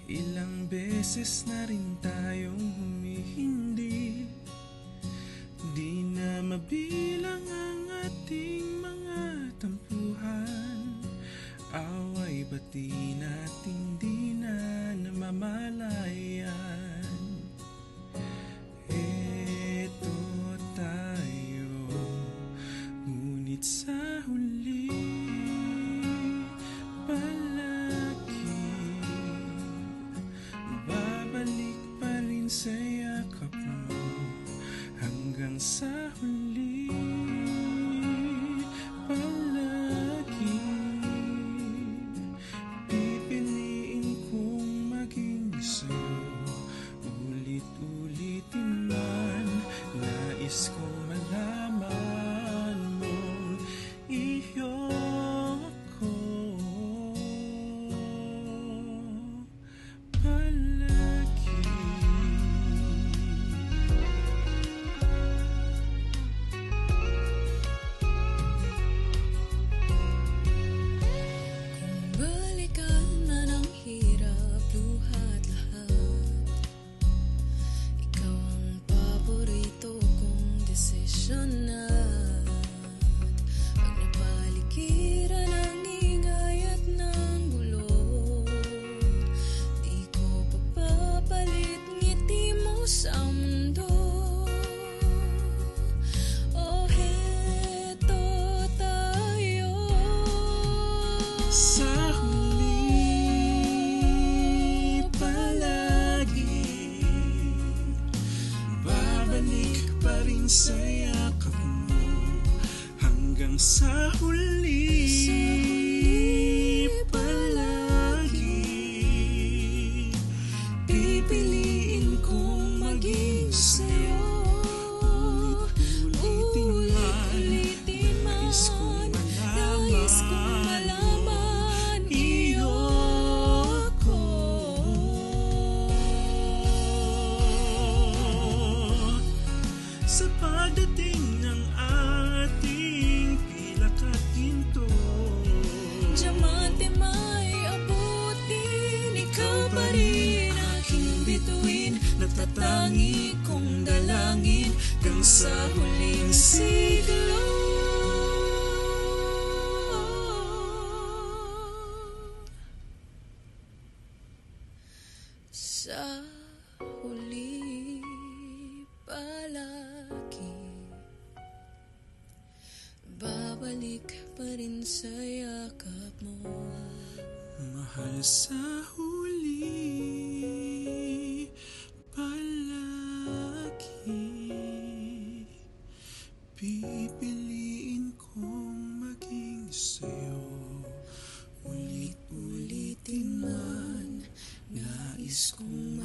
Ilang beses na rin tayong humihindi, di na mabilang ang ating mga tampuhan. Away ba't di natin di na namamalayan? Eto tayo, ngunit sa huli palagi babalik pa rin sa yakap mo. Hanggang sa huli palagi pipiliin kong maging sa'yo. Ulit-ulitin man, nais kong malaman mong iyo ko palagi. Kung balikan man ang hirap, luha't lahat, ikaw ang paborito kong desisyon na. Pag napaligiran ang ingay at ng gulo, di ko papapalit ngiti mo sa mundo. Oh, heto tayo. Sa huli palagi babalik pa rin sa yakap mo. Hanggang sa huli palagi pipiliin kong maging sa'yo. Ulit-ulitin man, nais kong malaman iyo ko. Sa pagdating ng ating pilak at ginto, Diamante may abutin, ikaw pa rin aking bituin. natatangi kong dalangin hanggang sa huling siglo. Sa huli palagi babalik pa rin sa yakap mo. Mahal, sa huli palagi pipiliin kong maging sa'yo. Ulit-ulitin man, nais kong